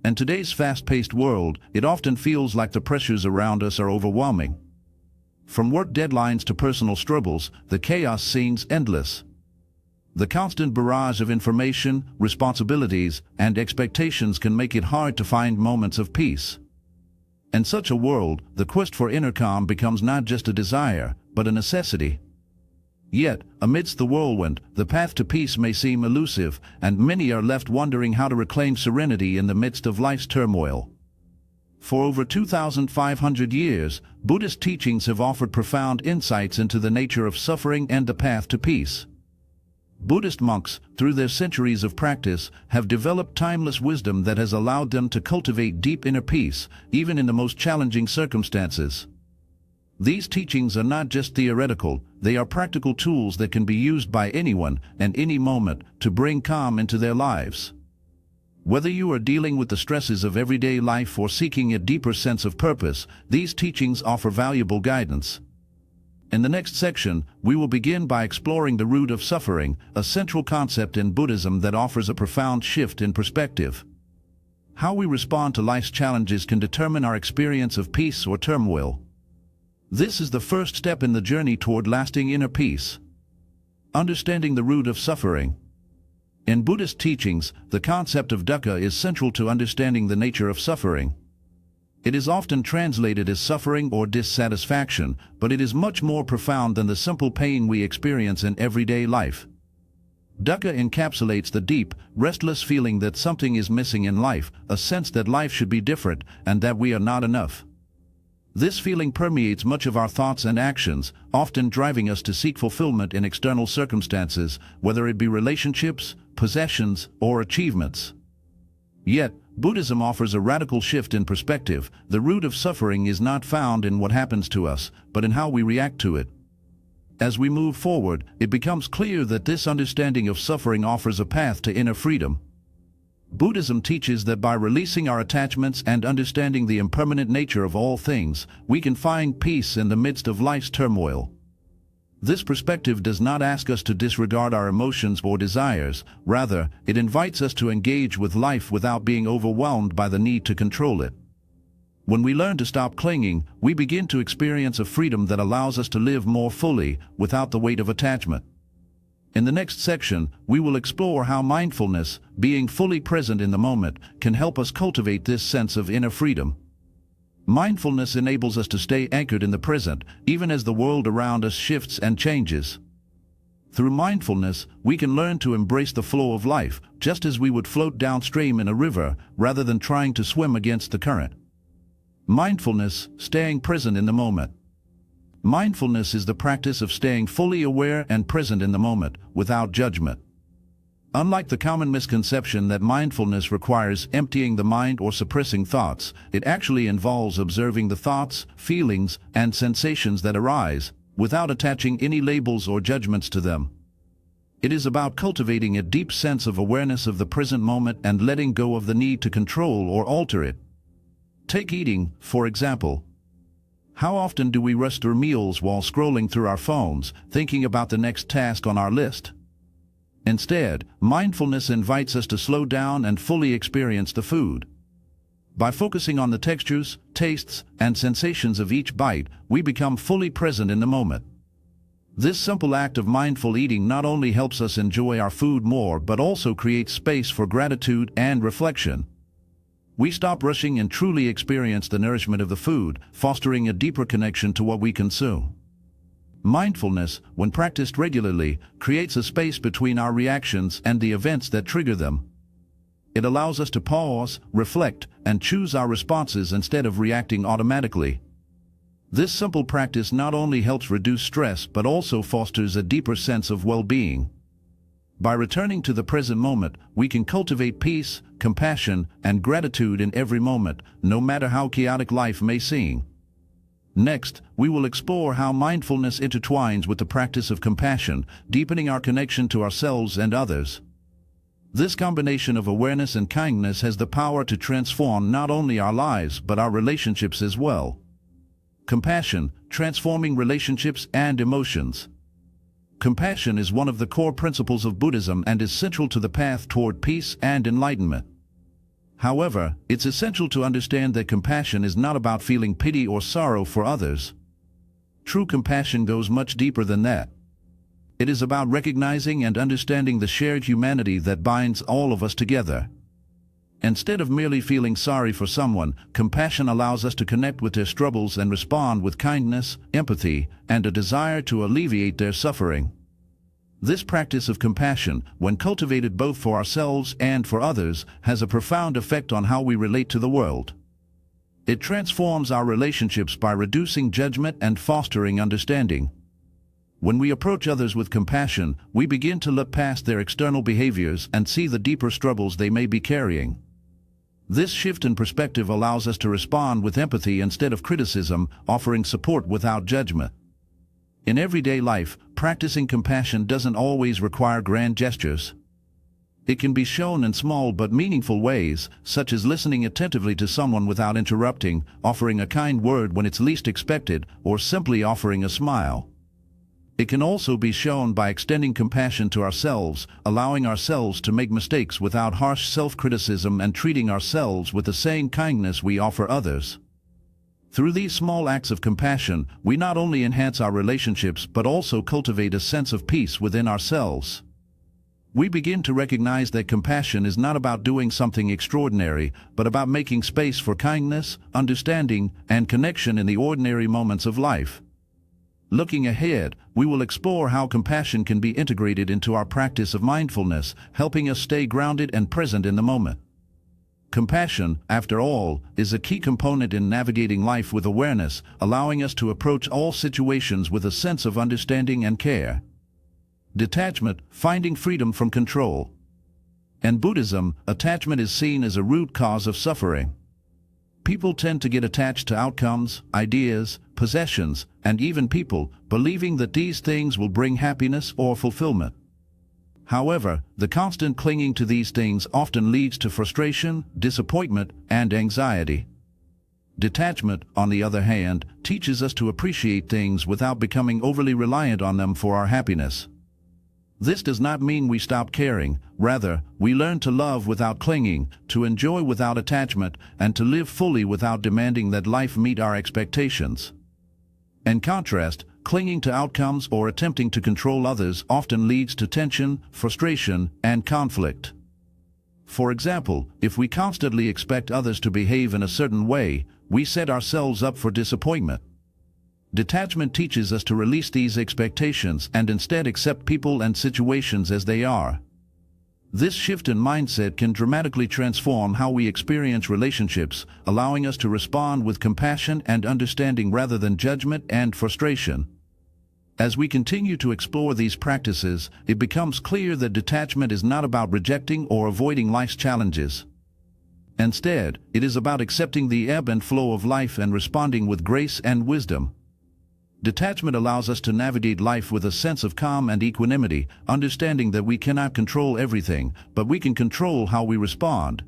In today's fast-paced world, it often feels like the pressures around us are overwhelming. From work deadlines to personal struggles, the chaos seems endless. The constant barrage of information, responsibilities, and expectations can make it hard to find moments of peace. In such a world, the quest for inner calm becomes not just a desire, but a necessity. Yet, amidst the whirlwind, the path to peace may seem elusive, and many are left wondering how to reclaim serenity in the midst of life's turmoil. For over 2,500 years, Buddhist teachings have offered profound insights into the nature of suffering and the path to peace. Buddhist monks, through their centuries of practice, have developed timeless wisdom that has allowed them to cultivate deep inner peace, even in the most challenging circumstances. These teachings are not just theoretical, they are practical tools that can be used by anyone and any moment to bring calm into their lives. Whether you are dealing with the stresses of everyday life or seeking a deeper sense of purpose, these teachings offer valuable guidance. In the next section, we will begin by exploring the root of suffering, a central concept in Buddhism that offers a profound shift in perspective. How we respond to life's challenges can determine our experience of peace or turmoil. This is the first step in the journey toward lasting inner peace. Understanding the root of suffering. In Buddhist teachings, the concept of dukkha is central to understanding the nature of suffering. It is often translated as suffering or dissatisfaction, but it is much more profound than the simple pain we experience in everyday life. Dukkha encapsulates the deep, restless feeling that something is missing in life, a sense that life should be different and that we are not enough. This feeling permeates much of our thoughts and actions, often driving us to seek fulfillment in external circumstances, whether it be relationships, possessions, or achievements. Yet, Buddhism offers a radical shift in perspective. The root of suffering is not found in what happens to us, but in how we react to it. As we move forward, it becomes clear that this understanding of suffering offers a path to inner freedom. Buddhism teaches that by releasing our attachments and understanding the impermanent nature of all things, we can find peace in the midst of life's turmoil. This perspective does not ask us to disregard our emotions or desires, rather, it invites us to engage with life without being overwhelmed by the need to control it. When we learn to stop clinging, we begin to experience a freedom that allows us to live more fully, without the weight of attachment. In the next section, we will explore how mindfulness, being fully present in the moment, can help us cultivate this sense of inner freedom. Mindfulness enables us to stay anchored in the present, even as the world around us shifts and changes. Through mindfulness, we can learn to embrace the flow of life, just as we would float downstream in a river, rather than trying to swim against the current. Mindfulness, staying present in the moment. Mindfulness is the practice of staying fully aware and present in the moment, without judgment. Unlike the common misconception that mindfulness requires emptying the mind or suppressing thoughts, it actually involves observing the thoughts, feelings, and sensations that arise, without attaching any labels or judgments to them. It is about cultivating a deep sense of awareness of the present moment and letting go of the need to control or alter it. Take eating, for example. How often do we rush through meals while scrolling through our phones, thinking about the next task on our list? Instead, mindfulness invites us to slow down and fully experience the food. By focusing on the textures, tastes, and sensations of each bite, we become fully present in the moment. This simple act of mindful eating not only helps us enjoy our food more but also creates space for gratitude and reflection. We stop rushing and truly experience the nourishment of the food, fostering a deeper connection to what we consume. Mindfulness, when practiced regularly, creates a space between our reactions and the events that trigger them. It allows us to pause, reflect, and choose our responses instead of reacting automatically. This simple practice not only helps reduce stress but also fosters a deeper sense of well-being. By returning to the present moment, we can cultivate peace, compassion, and gratitude in every moment, no matter how chaotic life may seem. Next, we will explore how mindfulness intertwines with the practice of compassion, deepening our connection to ourselves and others. This combination of awareness and kindness has the power to transform not only our lives but our relationships as well. Compassion, transforming relationships and emotions. Compassion is one of the core principles of Buddhism and is central to the path toward peace and enlightenment. However, it's essential to understand that compassion is not about feeling pity or sorrow for others. True compassion goes much deeper than that. It is about recognizing and understanding the shared humanity that binds all of us together. Instead of merely feeling sorry for someone, compassion allows us to connect with their struggles and respond with kindness, empathy, and a desire to alleviate their suffering. This practice of compassion, when cultivated both for ourselves and for others, has a profound effect on how we relate to the world. It transforms our relationships by reducing judgment and fostering understanding. When we approach others with compassion, we begin to look past their external behaviors and see the deeper struggles they may be carrying. This shift in perspective allows us to respond with empathy instead of criticism, offering support without judgment. In everyday life, practicing compassion doesn't always require grand gestures. It can be shown in small but meaningful ways, such as listening attentively to someone without interrupting, offering a kind word when it's least expected, or simply offering a smile. It can also be shown by extending compassion to ourselves, allowing ourselves to make mistakes without harsh self-criticism and treating ourselves with the same kindness we offer others. Through these small acts of compassion, we not only enhance our relationships but also cultivate a sense of peace within ourselves. We begin to recognize that compassion is not about doing something extraordinary, but about making space for kindness, understanding, and connection in the ordinary moments of life. Looking ahead, we will explore how compassion can be integrated into our practice of mindfulness, helping us stay grounded and present in the moment. Compassion, after all, is a key component in navigating life with awareness, allowing us to approach all situations with a sense of understanding and care. Detachment, finding freedom from control. In Buddhism, attachment is seen as a root cause of suffering. People tend to get attached to outcomes, ideas, possessions, and even people, believing that these things will bring happiness or fulfillment. However, the constant clinging to these things often leads to frustration, disappointment, and anxiety. Detachment, on the other hand, teaches us to appreciate things without becoming overly reliant on them for our happiness. This does not mean we stop caring. Rather, we learn to love without clinging, to enjoy without attachment, and to live fully without demanding that life meet our expectations. In contrast, clinging to outcomes or attempting to control others often leads to tension, frustration, and conflict. For example, if we constantly expect others to behave in a certain way, we set ourselves up for disappointment. Detachment teaches us to release these expectations and instead accept people and situations as they are. This shift in mindset can dramatically transform how we experience relationships, allowing us to respond with compassion and understanding rather than judgment and frustration. As we continue to explore these practices, it becomes clear that detachment is not about rejecting or avoiding life's challenges. Instead, it is about accepting the ebb and flow of life and responding with grace and wisdom. Detachment allows us to navigate life with a sense of calm and equanimity, understanding that we cannot control everything, but we can control how we respond.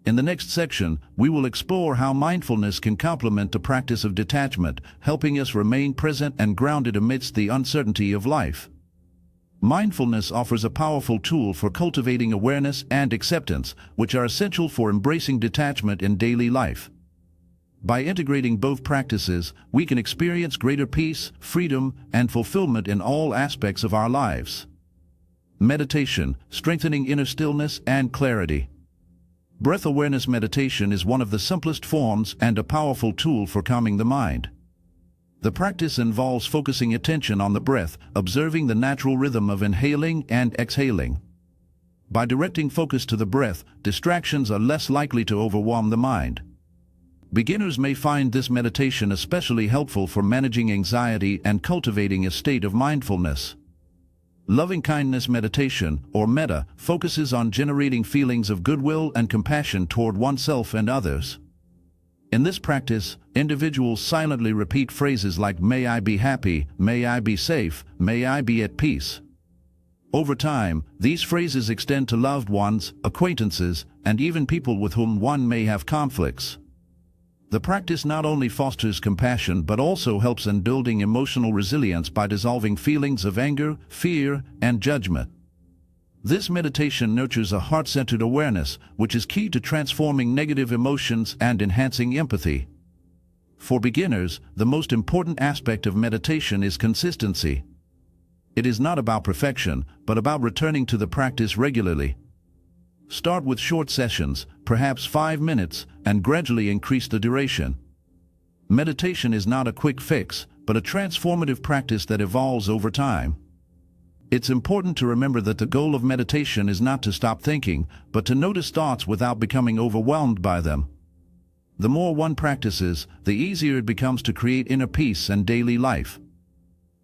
In the next section, we will explore how mindfulness can complement the practice of detachment, helping us remain present and grounded amidst the uncertainty of life. Mindfulness offers a powerful tool for cultivating awareness and acceptance, which are essential for embracing detachment in daily life. By integrating both practices, we can experience greater peace, freedom, and fulfillment in all aspects of our lives. Meditation, strengthening inner stillness and clarity. Breath awareness meditation is one of the simplest forms and a powerful tool for calming the mind. The practice involves focusing attention on the breath, observing the natural rhythm of inhaling and exhaling. By directing focus to the breath, distractions are less likely to overwhelm the mind. Beginners may find this meditation especially helpful for managing anxiety and cultivating a state of mindfulness. Loving-kindness meditation, or metta, focuses on generating feelings of goodwill and compassion toward oneself and others. In this practice, individuals silently repeat phrases like "May I be happy," "May I be safe," "May I be at peace." Over time, these phrases extend to loved ones, acquaintances, and even people with whom one may have conflicts. The practice not only fosters compassion but also helps in building emotional resilience by dissolving feelings of anger, fear, and judgment. This meditation nurtures a heart-centered awareness, which is key to transforming negative emotions and enhancing empathy. For beginners, the most important aspect of meditation is consistency. It is not about perfection, but about returning to the practice regularly. Start with short sessions, perhaps 5 minutes, and gradually increase the duration. Meditation is not a quick fix, but a transformative practice that evolves over time. It's important to remember that the goal of meditation is not to stop thinking, but to notice thoughts without becoming overwhelmed by them. The more one practices, the easier it becomes to create inner peace and daily life.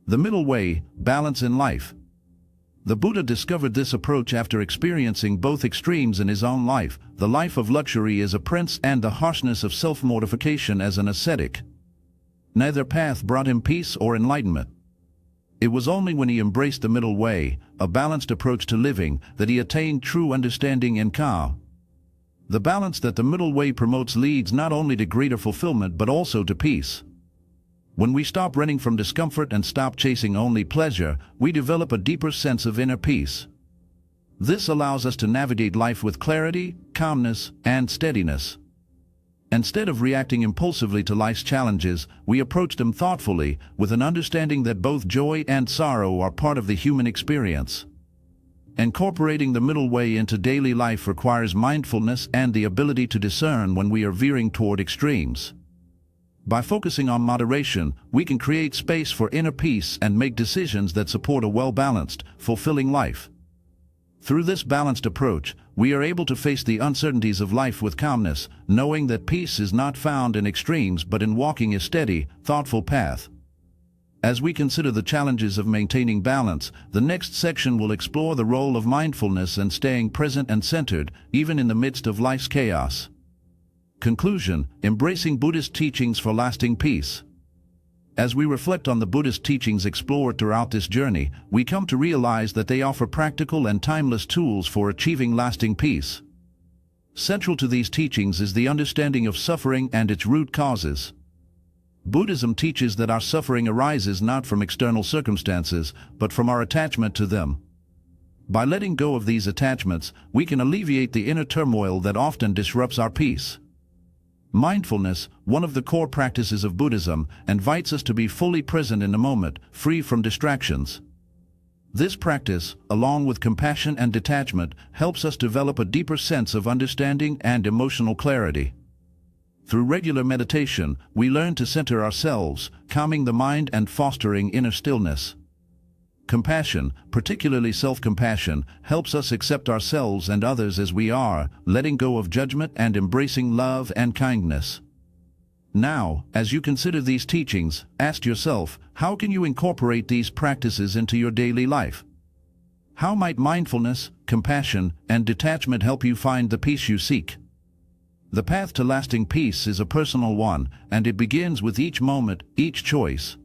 The middle way, balance in life. The Buddha discovered this approach after experiencing both extremes in his own life, the life of luxury as a prince and the harshness of self-mortification as an ascetic. Neither path brought him peace or enlightenment. It was only when he embraced the middle way, a balanced approach to living, that he attained true understanding and calm. The balance that the middle way promotes leads not only to greater fulfillment but also to peace. When we stop running from discomfort and stop chasing only pleasure, we develop a deeper sense of inner peace. This allows us to navigate life with clarity, calmness, and steadiness. Instead of reacting impulsively to life's challenges, we approach them thoughtfully, with an understanding that both joy and sorrow are part of the human experience. Incorporating the middle way into daily life requires mindfulness and the ability to discern when we are veering toward extremes. By focusing on moderation, we can create space for inner peace and make decisions that support a well-balanced, fulfilling life. Through this balanced approach, we are able to face the uncertainties of life with calmness, knowing that peace is not found in extremes but in walking a steady, thoughtful path. As we consider the challenges of maintaining balance, the next section will explore the role of mindfulness and staying present and centered, even in the midst of life's chaos. Conclusion: embracing Buddhist teachings for lasting peace. As we reflect on the Buddhist teachings explored throughout this journey, we come to realize that they offer practical and timeless tools for achieving lasting peace. Central to these teachings is the understanding of suffering and its root causes. Buddhism teaches that our suffering arises not from external circumstances, but from our attachment to them. By letting go of these attachments, we can alleviate the inner turmoil that often disrupts our peace. Mindfulness, one of the core practices of Buddhism, invites us to be fully present in the moment, free from distractions. This practice, along with compassion and detachment, helps us develop a deeper sense of understanding and emotional clarity. Through regular meditation, we learn to center ourselves, calming the mind and fostering inner stillness. Compassion, particularly self-compassion, helps us accept ourselves and others as we are, letting go of judgment and embracing love and kindness. Now, as you consider these teachings, ask yourself, how can you incorporate these practices into your daily life? How might mindfulness, compassion, and detachment help you find the peace you seek? The path to lasting peace is a personal one, and it begins with each moment, each choice.